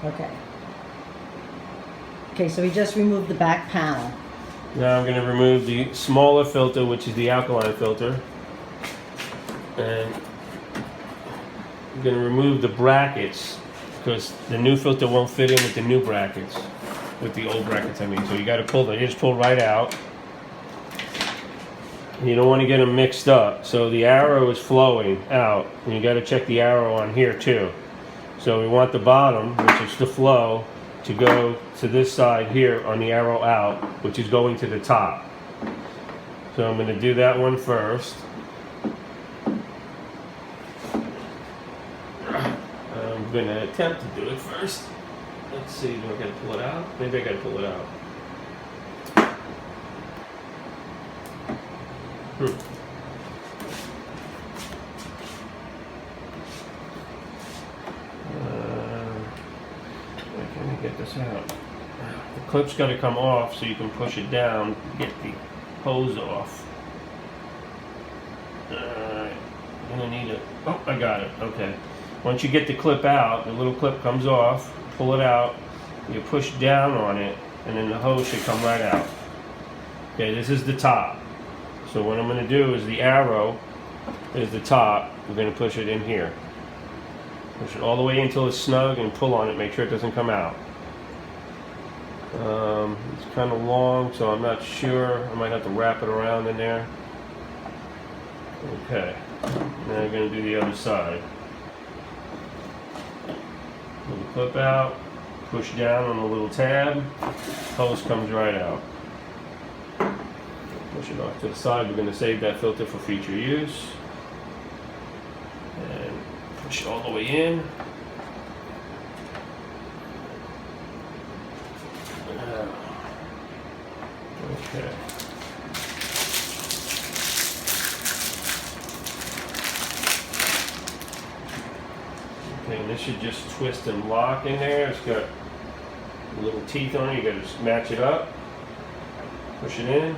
Okay. Okay, so we just removed the back panel. Now I'm going to remove the smaller filter, which is the alkaline filter. And I'm going to remove the brackets because the new filter won't fit in with the new brackets, with the old brackets I mean. So you got to pull, they just pull right out. And you don't want to get them mixed up. So the arrow is flowing out, and you got to check the arrow on here too. So we want the bottom, which is the flow, to go to this side here on the arrow out, which is going to the top. So I'm going to do that one first. I'm going to attempt to do it first. Let's see, do I got to pull it out? Maybe I got to pull it out. Get this out. The clip's got to come off so you can push it down, get the hose off. Alright, I'm gonna need it. Oh, I got it. Okay. Once you get the clip out, the little clip comes off, pull it out, you push down on it, and then the hose should come right out. Okay, this is the top. So what I'm gonna do is the arrow is the top. We're gonna push it in here. Push it all the way until it's snug and pull on it, make sure it doesn't come out. It's kind of long, so I'm not sure. I might have to wrap it around in there. Okay, now I'm going to do the other side. Pull the clip out, push down on the little tab, hose comes right out. Push it off to the side. We're going to save that filter for future use. And push it all the way in. Okay. Okay, and this should just twist and lock in there. It's got little teeth on it. You got to match it up, push it in,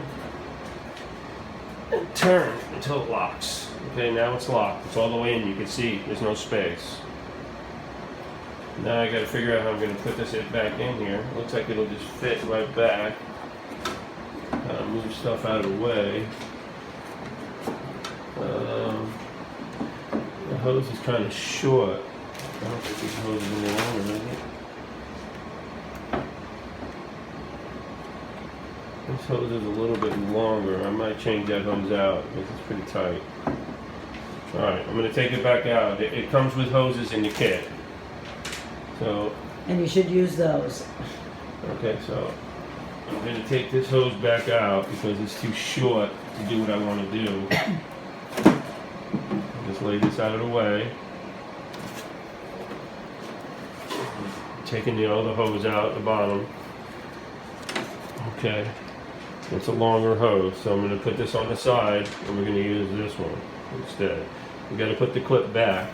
and turn until it locks. Okay, now it's locked. It's all the way in. You can see there's no space. Now I got to figure out how I'm going to put this back in here. Looks like it'll just fit right back. Move stuff out of the way. The hose is kind of short. I don't think this hose is any longer, is it? This hose is a little bit longer. I might change that hose out because it's pretty tight. Alright, I'm going to take it back out. It comes with hoses in the kit. So, and you should use those. Okay, so I'm going to take this hose back out because it's too short to do what I want to do. Just lay this out of the way. Taking the other hose out at the bottom. Okay, it's a longer hose, so I'm going to put this on the side and we're going to use this one instead. We've got to put the clip back.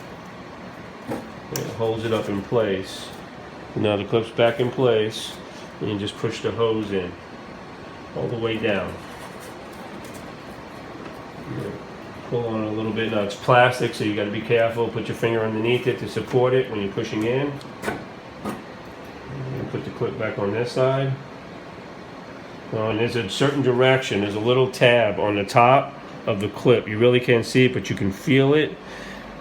It holds it up in place. Now the clip's back in place. And you just push the hose in all the way down. Pull on it a little bit. Now it's plastic, so you got to be careful. Put your finger underneath it to support it when you're pushing in. And put the clip back on this side. And there's a certain direction. There's a little tab on the top of the clip. You really can't see it, but you can feel it.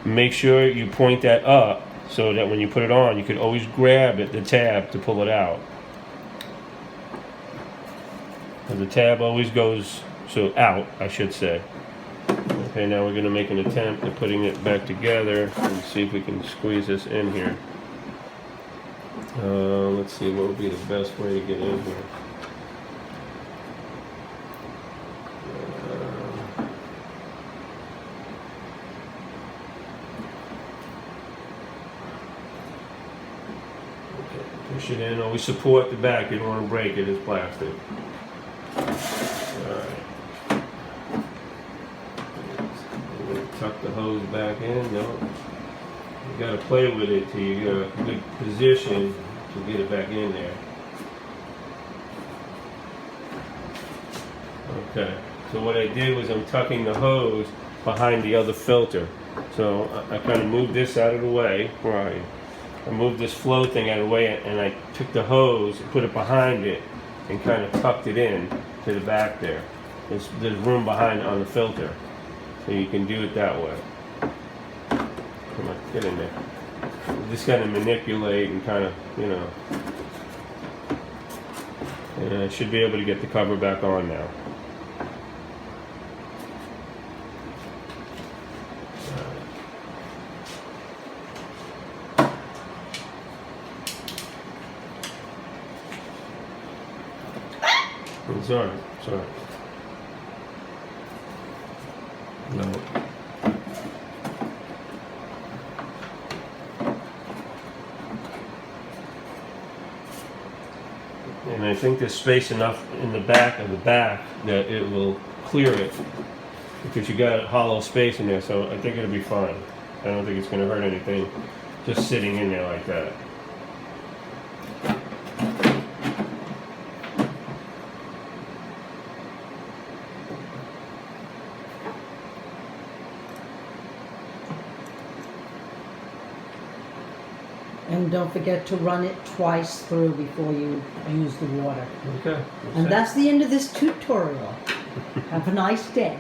Make sure you point that up so that when you put it on, you can always grab it, the tab, to pull it out. The tab always goes out, I should say. Okay, now we're going to make an attempt at putting it back together and see if we can squeeze this in here. Let's see what would be the best way to get in here. Okay, push it in. Always support the back. You don't want to break it. It's plastic. Alright. Tuck the hose back in. No. You gotta play with it till you get a good position to get it back in there. Okay. So what I did was I'm tucking the hose behind the other filter. So I kind of moved this out of the way. Where are you? I moved this flow thing out of the way, and I took the hose and put it behind it and kind of tucked it in to the back there. There's room behind on the filter, so you can do it that way. Come on, get in there. You just got to manipulate and kind of, you know. And I should be able to get the cover back on now. It's alright, it's alright. No. And I think there's space enough in the back of the back that it will clear it, because you got hollow space in there, so I think it'll be fine. I don't think it's going to hurt anything just sitting in there like that. And don't forget to run it twice through before you use the water. Okay. And that's the end of this tutorial. Have a nice day.